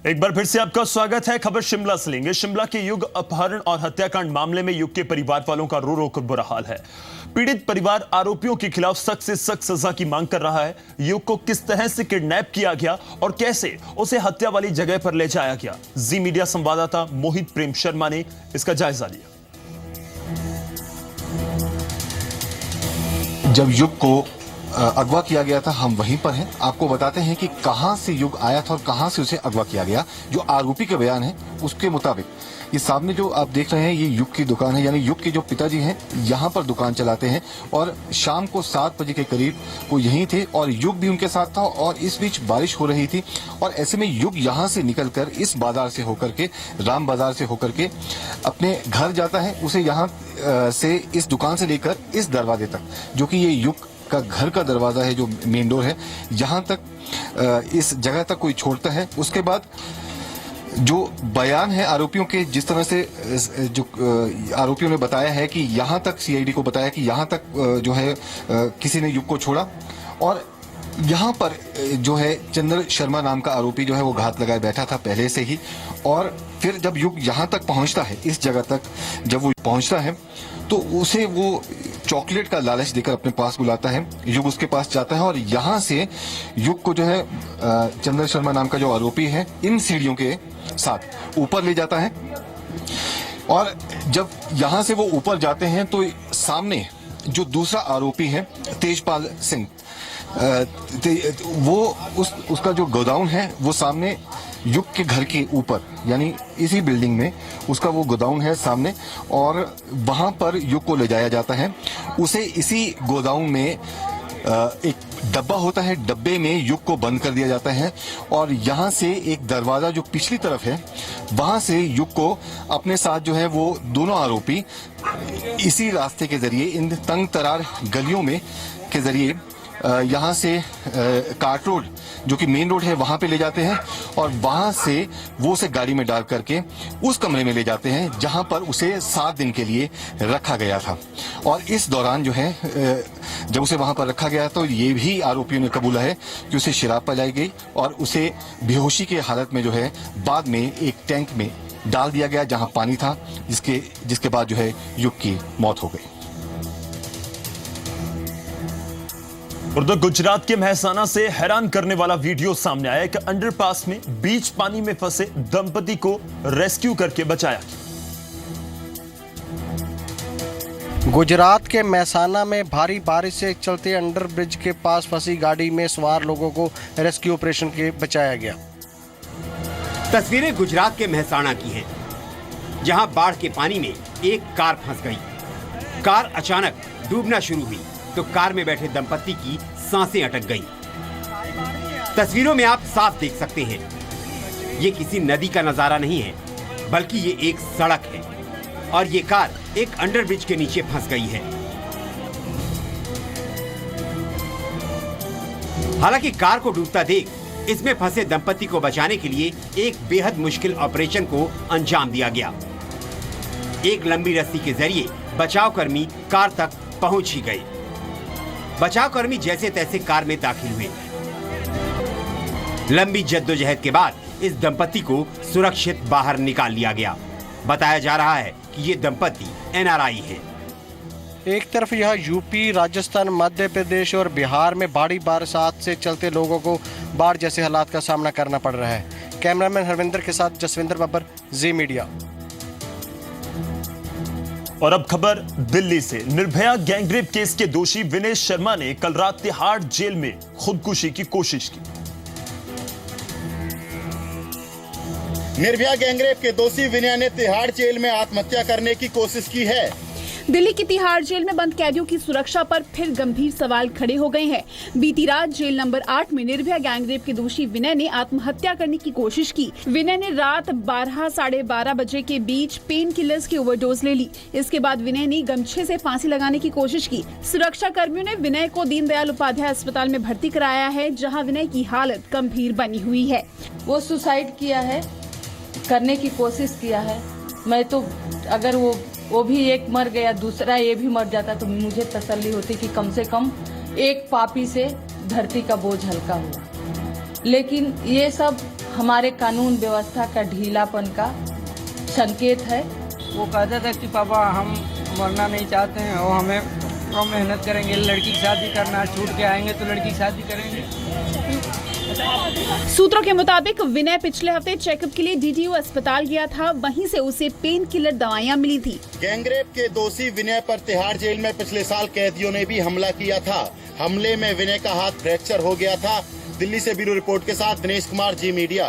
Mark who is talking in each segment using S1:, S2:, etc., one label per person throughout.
S1: एक बार फिर से आपका स्वागत है। खबर शिमला से लेंगे। शिमला के युग अपहरण और हत्याकांड मामले में युग के परिवार वालों का रो रो कर बुरा हाल है। पीड़ित परिवार आरोपियों के खिलाफ सख्त से सख्त सजा की मांग कर रहा है। युग को किस तरह से किडनैप किया गया और कैसे उसे हत्या वाली जगह पर ले जाया गया, जी मीडिया संवाददाता मोहित प्रेम शर्मा ने इसका जायजा लिया।
S2: जब युग को अगवा किया गया था, हम वहीं पर हैं। आपको बताते हैं कि कहां से युग आया था और कहां से उसे अगवा किया गया। जो आरोपी के बयान है उसके मुताबिक ये सामने जो आप देख रहे हैं ये युग की दुकान है, यानी युग के जो पिताजी हैं यहां पर दुकान चलाते हैं और शाम को 7 बजे के करीब वो यहीं थे और युग भी उनके साथ था। और इस बीच बारिश हो रही थी और ऐसे में युग यहां से निकलकर इस बाजार से होकर के, राम बाजार से होकर के अपने घर जाता है। उसे यहाँ से इस दुकान से लेकर इस दरवाजे तक, जो कि ये युग का घर का दरवाजा है, जो मेन डोर है, यहाँ तक इस जगह तक कोई छोड़ता है। उसके बाद जो बयान है आरोपियों के, जिस तरह से जो आरोपियों ने बताया है कि यहाँ तक, सीआईडी को बताया कि यहाँ तक जो है किसी ने युग को छोड़ा और यहाँ पर जो है चंद्र शर्मा नाम का आरोपी जो है वो घात लगाए बैठा था पहले से ही। और फिर जब युग यहाँ तक पहुँचता है, इस जगह तक जब वो पहुँचता है तो उसे वो चॉकलेट का लालच देकर अपने पास बुलाता है। युग उसके पास जाता है और यहाँ से युग को जो है चंद्र शर्मा नाम का जो आरोपी है इन सीढ़ियों के साथ ऊपर ले जाता है। और जब यहाँ से वो ऊपर जाते हैं तो सामने जो दूसरा आरोपी है तेजपाल सिंह, वो उसका जो गोदाउन है वो सामने युग के घर के ऊपर, यानी इसी बिल्डिंग में उसका वो गोदाउन है सामने, और वहां पर युग को ले जाया जाता है। उसे इसी गोदाउन में एक डब्बा होता है, डब्बे में युग को बंद कर दिया जाता है और यहाँ से एक दरवाजा जो पिछली तरफ है वहां से युग को अपने साथ जो है वो दोनों आरोपी इसी रास्ते के जरिए, इन तंग तरार गलियों में के जरिए यहाँ से कार्ट रोड जो कि मेन रोड है वहां पे ले जाते हैं और वहां से वो उसे गाड़ी में डाल करके उस कमरे में ले जाते हैं जहां पर उसे 7 दिन के लिए रखा गया था। और इस दौरान जो है जब उसे वहां पर रखा गया तो ये भी आरोपियों ने कबूला है कि उसे शराब पिलाई गई और उसे बेहोशी की हालत में जो है बाद में एक टैंक में डाल दिया गया जहां पानी था, जिसके बाद जो है युग की मौत हो गई।
S1: उधर गुजरात के मेहसाना से हैरान करने वाला वीडियो सामने आया कि अंडरपास में बीच पानी में फंसे दंपति को रेस्क्यू करके बचाया।
S3: गुजरात के मेहसाना में भारी बारिश से चलते अंडर ब्रिज के पास फंसी गाड़ी में सवार लोगों को रेस्क्यू ऑपरेशन के बचाया गया।
S4: तस्वीरें गुजरात के मेहसाना की हैं, जहां बाढ़ के पानी में एक कार फंस गई। कार अचानक डूबना शुरू हुई तो कार में बैठे दंपति की सांसें अटक गईं। तस्वीरों में आप साफ देख सकते हैं, ये किसी नदी का नजारा नहीं है, बल्कि ये एक सड़क है और ये कार एक अंडरब्रिज के नीचे फंस गई है। हालांकि कार को डूबता देख इसमें फंसे दंपति को बचाने के लिए एक बेहद मुश्किल ऑपरेशन को अंजाम दिया गया। एक लंबी रस्सी के जरिए बचाव कर्मी कार तक पहुंच ही गए। बचाव कर्मी जैसे तैसे कार में दाखिल हुए। लंबी जद्दोजहद के बाद इस दंपति को सुरक्षित बाहर निकाल लिया गया। बताया जा रहा है कि ये दंपति एनआरआई है।
S3: एक तरफ यह यूपी, राजस्थान, मध्य प्रदेश और बिहार में भारी बरसात से चलते लोगों को बाढ़ जैसे हालात का सामना करना पड़ रहा है। कैमरामैन हरविंदर के साथ जसविंदर बब्बर, जी मीडिया।
S1: और अब खबर दिल्ली से। निर्भया गैंगरेप केस के दोषी विनय शर्मा ने कल रात तिहाड़ जेल में खुदकुशी की कोशिश की।
S5: निर्भया गैंगरेप के दोषी विनय ने तिहाड़ जेल में आत्महत्या करने की कोशिश की है।
S6: दिल्ली की तिहाड़ जेल में बंद कैदियों की सुरक्षा पर फिर गंभीर सवाल खड़े हो गए हैं। बीती रात जेल नंबर 8 में निर्भया गैंगरेप के दोषी विनय ने आत्महत्या करने की कोशिश की। विनय ने रात 12 साढ़े 12 बजे के बीच पेन किलर्स की ओवरडोज ले ली। इसके बाद विनय ने गमछे से फांसी लगाने की कोशिश की। सुरक्षा कर्मियों ने विनय को दीनदयाल उपाध्याय अस्पताल में भर्ती कराया है, जहाँ विनय की हालत गंभीर बनी हुई है।
S7: वो सुसाइड किया है, करने की कोशिश किया है। मैं तो अगर वो भी एक मर गया, दूसरा ये भी मर जाता तो मुझे तसल्ली होती कि कम से कम एक पापी से धरती का बोझ हल्का हुआ। लेकिन ये सब हमारे कानून व्यवस्था का ढीलापन का संकेत है।
S8: वो कहता था कि पापा हम मरना नहीं चाहते हैं और हम मेहनत करेंगे, लड़की की शादी करना, छूट के आएंगे तो लड़की की शादी करेंगे।
S6: सूत्रों के मुताबिक विनय पिछले हफ्ते चेकअप के लिए डीटीयू अस्पताल गया था, वहीं से उसे पेन किलर दवाइयां मिली थी।
S5: गैंगरेप के दोषी विनय पर तिहाड़ जेल में पिछले साल कैदियों ने भी हमला किया था। हमले में विनय का हाथ फ्रैक्चर हो गया था। दिल्ली से ब्यूरो रिपोर्ट के साथ दिनेश कुमार, जी मीडिया।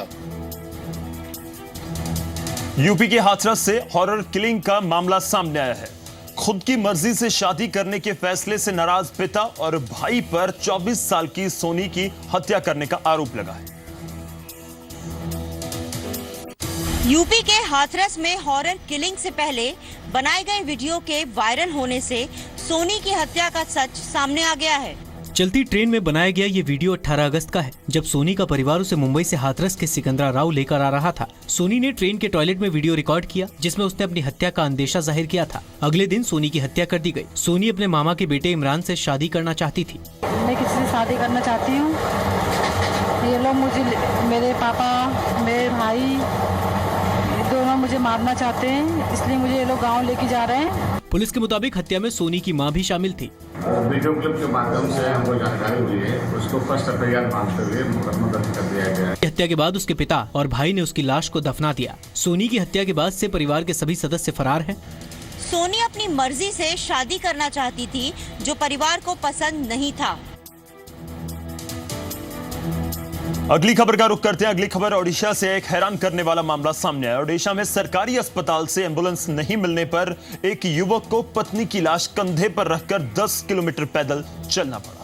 S1: यूपी के हाथरस से हॉरर किलिंग का मामला सामने आया है। खुद की मर्जी से शादी करने के फैसले से नाराज पिता और भाई पर 24 साल की सोनी की हत्या करने का आरोप लगा है।
S9: यूपी के हाथरस में हॉरर किलिंग से पहले बनाए गए वीडियो के वायरल होने से सोनी की हत्या का सच सामने आ गया है।
S10: चलती ट्रेन में बनाया गया ये वीडियो 18 अगस्त का है, जब सोनी का परिवार उसे मुंबई से हाथरस के सिकंदरा राव लेकर आ रहा था। सोनी ने ट्रेन के टॉयलेट में वीडियो रिकॉर्ड किया, जिसमें उसने अपनी हत्या का अंदेशा जाहिर किया था। अगले दिन सोनी की हत्या कर दी गई। सोनी अपने मामा के बेटे इमरान से शादी करना चाहती थी।
S7: मैं किसी से शादी करना चाहती हूँ। ये लोग मुझे, मेरे पापा, मेरे भाई दोनों मुझे मारना चाहते हैं, इसलिए मुझे ये लोग गाँव लेके जा रहे हैं।
S10: पुलिस के मुताबिक हत्या में सोनी की मां भी शामिल थी।
S11: वीडियो क्लिप के माध्यम से हमको जानकारी हुई है, उसको फर्स्ट एफआईआर मानते हुए मुकदमा दर्ज कर दिया गया है।
S10: हत्या के बाद उसके पिता और भाई ने उसकी लाश को दफना दिया। सोनी की हत्या के बाद से परिवार के सभी सदस्य फरार हैं।
S9: सोनी अपनी मर्जी से शादी करना चाहती थी, जो परिवार को पसंद नहीं था।
S1: अगली खबर का रुख करते हैं। अगली खबर ओडिशा से एक हैरान करने वाला मामला सामने आया। ओडिशा में सरकारी अस्पताल से एम्बुलेंस नहीं मिलने पर एक युवक को पत्नी की लाश कंधे पर रखकर 10 किलोमीटर पैदल चलना पड़ा।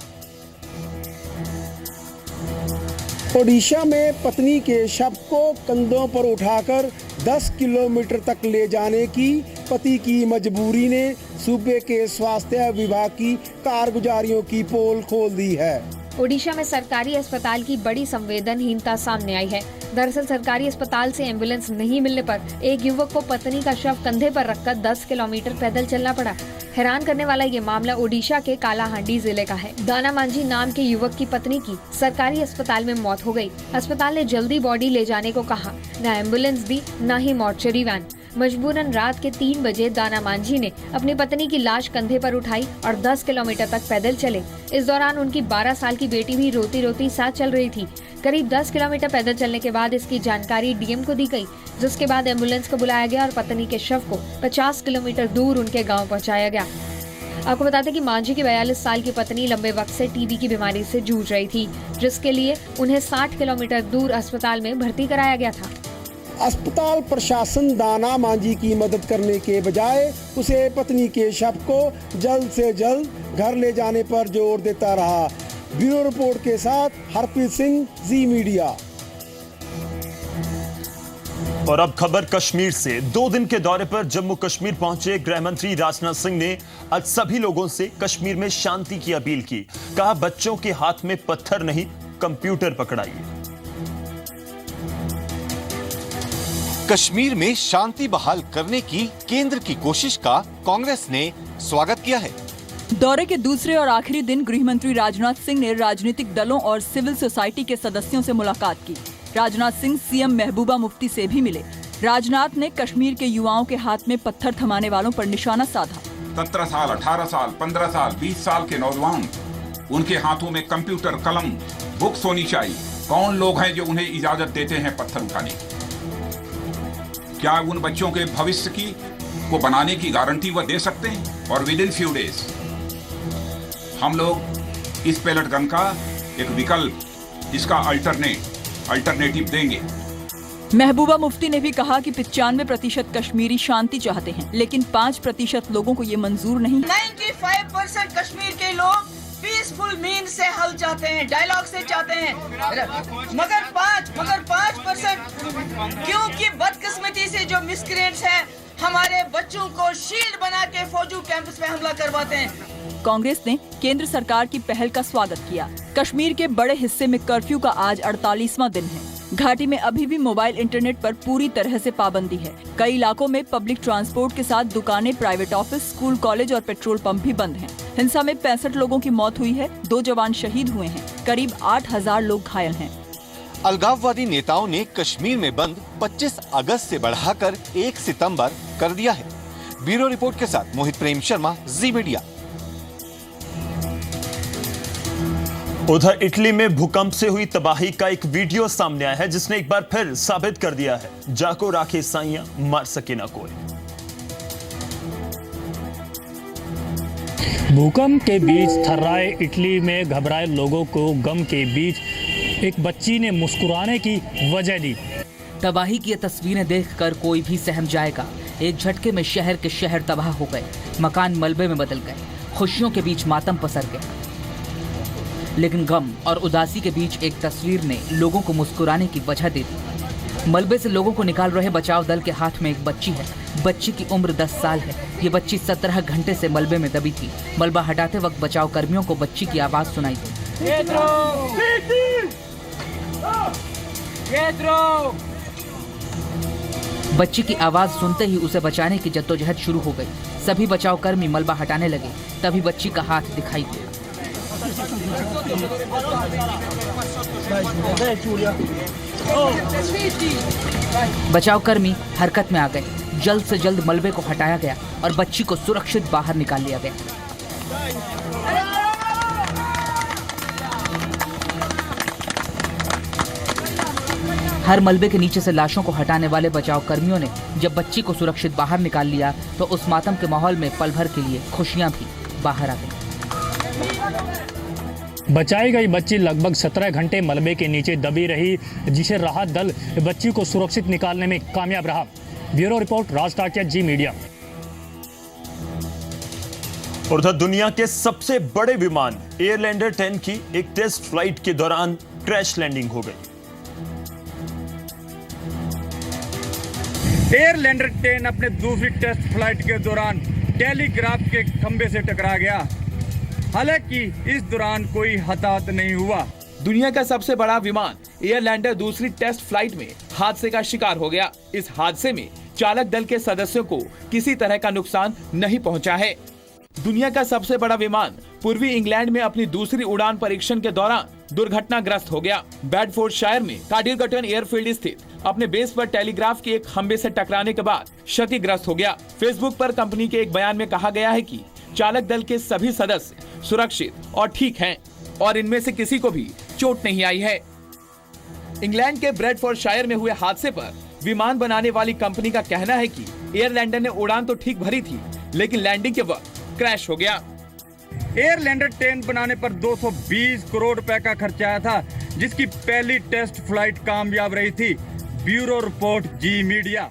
S12: ओडिशा में पत्नी के शव को कंधों पर उठाकर 10 किलोमीटर तक ले जाने की पति की मजबूरी ने सूबे के स्वास्थ्य विभाग की कारगुजारियों की पोल खोल दी है।
S13: ओडिशा में सरकारी अस्पताल की बड़ी संवेदनहीनता सामने आई है। दरअसल सरकारी अस्पताल से एम्बुलेंस नहीं मिलने पर एक युवक को पत्नी का शव कंधे पर रखकर 10 किलोमीटर पैदल चलना पड़ा। हैरान करने वाला ये मामला ओडिशा के कालाहांडी जिले का है। दाना मांझी नाम के युवक की पत्नी की सरकारी अस्पताल में मौत हो गई। अस्पताल ने जल्दी बॉडी ले जाने को कहा, न एम्बुलेंस दी न ही मॉर्चरी वैन। मजबूरन रात के 3 बजे दाना मांझी ने अपनी पत्नी की लाश कंधे पर उठाई और 10 किलोमीटर तक पैदल चले। इस दौरान उनकी 12 साल की बेटी भी रोती रोती साथ चल रही थी। करीब 10 किलोमीटर पैदल चलने के बाद इसकी जानकारी डीएम को दी गई, जिसके बाद एम्बुलेंस को बुलाया गया और पत्नी के शव को 50 किलोमीटर दूर उनके गाँव पहुँचाया गया। आपको बता दें कि मांझी की 42 साल की पत्नी लंबे वक्त से टीबी की बीमारी से जूझ रही थी, जिसके लिए उन्हें 60 किलोमीटर दूर अस्पताल में भर्ती कराया गया था।
S12: अस्पताल प्रशासन दाना मांझी की मदद करने के बजाय उसे पत्नी के शव को जल्द से जल्द घर ले जाने पर जोर देता रहा। ब्यूरो रिपोर्ट के साथ हरप्रीत सिंह, जी मीडिया।
S1: और अब खबर कश्मीर से। 2 दिन के दौरे पर जम्मू कश्मीर पहुंचे गृह मंत्री राजनाथ सिंह ने आज सभी लोगों से कश्मीर में शांति की अपील की। कहा, बच्चों के हाथ में पत्थर नहीं, कंप्यूटर पकड़ाइए।
S2: कश्मीर में शांति बहाल करने की केंद्र की कोशिश का कांग्रेस ने स्वागत किया है।
S14: दौरे के दूसरे और आखिरी दिन गृह मंत्री राजनाथ सिंह ने राजनीतिक दलों और सिविल सोसाइटी के सदस्यों से मुलाकात की। राजनाथ सिंह सीएम महबूबा मुफ्ती से भी मिले। राजनाथ ने कश्मीर के युवाओं के हाथ में पत्थर थमाने वालों पर निशाना साधा।
S15: 17 साल, 18 साल, 15 साल, 20 साल के नौजवान, उनके हाथों में कंप्यूटर, कलम, बुक्स होनी चाहिए। कौन लोग हैं जो उन्हें इजाजत देते हैं पत्थर उठाने की? क्या उन बच्चों के भविष्य की को बनाने की गारंटी वह दे सकते हैं? और विद इन फ्यू डेज हम लोग इस पैलेट गन का एक विकल्प, इसका अल्टरनेटिव देंगे।
S14: महबूबा मुफ्ती ने भी कहा कि 95% कश्मीरी शांति चाहते हैं, लेकिन 5% लोगों को ये मंजूर नहीं।
S16: 95% कश्मीर के लोग पीसफुल मीन से हल चाहते हैं, डायलॉग से चाहते हैं, मगर 5% क्योंकि बदकिस्मती से जो मिसक्रिएंट्स हैं हमारे बच्चों को शील्ड बना के फौजी कैंपस में हमला करवाते हैं।
S14: कांग्रेस ने केंद्र सरकार की पहल का स्वागत किया। कश्मीर के बड़े हिस्से में कर्फ्यू का आज 48वां दिन है। घाटी में अभी भी मोबाइल इंटरनेट पर पूरी तरह से पाबंदी है। कई इलाकों में पब्लिक ट्रांसपोर्ट के साथ दुकानें, प्राइवेट ऑफिस, स्कूल, कॉलेज और पेट्रोल पंप भी बंद हैं। हिंसा में 65 लोगों की मौत हुई है, 2 जवान शहीद हुए हैं, करीब 8000 लोग घायल हैं।
S2: अलगाववादी नेताओं ने कश्मीर में बंद 25 अगस्त से बढ़ाकर 1 सितंबर कर दिया है। ब्यूरो रिपोर्ट के साथ मोहित प्रेम शर्मा, जी मीडिया।
S1: उधर इटली में भूकंप से हुई तबाही का एक वीडियो सामने आया है, जिसने एक बार फिर साबित कर दिया है, जाको राखे साइयां मार सके ना कोई।
S17: भूकंप के बीच थर्राए इटली में घबराए लोगों को गम के बीच एक बच्ची ने मुस्कुराने की वजह दी।
S18: तबाही की ये तस्वीरें देखकर कोई भी सहम जाएगा। एक झटके में शहर के शहर तबाह हो गए, मकान मलबे में बदल गए, खुशियों के बीच मातम पसर गया। लेकिन गम और उदासी के बीच एक तस्वीर ने लोगों को मुस्कुराने की वजह दे दी। मलबे से लोगों को निकाल रहे बचाव दल के हाथ में एक बच्ची है। बच्ची की उम्र 10 साल है। ये बच्ची 17 घंटे से मलबे में दबी थी। मलबा हटाते वक्त बचाव कर्मियों को बच्ची की आवाज सुनाई दी। बच्ची की आवाज सुनते ही उसे बचाने की जद्दोजहद शुरू हो गई। सभी बचाव कर्मी मलबा हटाने लगे, तभी बच्ची का हाथ दिखाई दिया। बचाव कर्मी हरकत में आ गए। जल्द से जल्द मलबे को हटाया गया और बच्ची को सुरक्षित बाहर निकाल लिया गया। हर मलबे के नीचे से लाशों को हटाने वाले बचाव कर्मियों ने जब बच्ची को सुरक्षित बाहर निकाल लिया तो उस मातम के माहौल में पल भर के लिए खुशियां भी बाहर आ गई।
S17: बचाई गई बच्ची लगभग 17 घंटे मलबे के नीचे दबी रही, जिसे राहत दल बच्ची को सुरक्षित निकालने में कामयाब रहा। ब्यूरो रिपोर्ट, राज टाकिया, जी मीडिया।
S1: और उधर दुनिया के सबसे बड़े विमान एयरलैंडर 10 की एक टेस्ट फ्लाइट के दौरान क्रैश लैंडिंग हो गई।
S19: एयरलैंडर 10 अपने दूसरी टेस्ट फ्लाइट के दौरान टेलीग्राफ के खंभे से टकरा गया। हालांकि इस दौरान कोई हताहत नहीं हुआ।
S20: दुनिया का सबसे बड़ा विमान एयरलैंडर दूसरी टेस्ट फ्लाइट में हादसे का शिकार हो गया। इस हादसे में चालक दल के सदस्यों को किसी तरह का नुकसान नहीं पहुंचा है। दुनिया का सबसे बड़ा विमान पूर्वी इंग्लैंड में अपनी दूसरी उड़ान परीक्षण के दौरान दुर्घटनाग्रस्त हो गया। बेडफोर्डशायर में कार्डिगटन एयरफील्ड स्थित अपने बेस पर टेलीग्राफ के एक खंभे से टकराने के बाद क्षतिग्रस्त हो गया। फेसबुक पर कंपनी के एक बयान में कहा गया है कि चालक दल के सभी सदस्य सुरक्षित और ठीक हैं और इनमें से किसी को भी चोट नहीं आई है। इंग्लैंड के बेडफोर्डशायर में हुए हादसे पर विमान बनाने वाली कंपनी का कहना है कि एयरलैंडर ने उड़ान तो ठीक भरी थी, लेकिन लैंडिंग के वक्त क्रैश हो गया।
S19: एयरलैंडर 10 बनाने पर 220 करोड़ रुपए का खर्चा आया था, जिसकी पहली टेस्ट फ्लाइट कामयाब रही थी। ब्यूरो रिपोर्ट, जी मीडिया।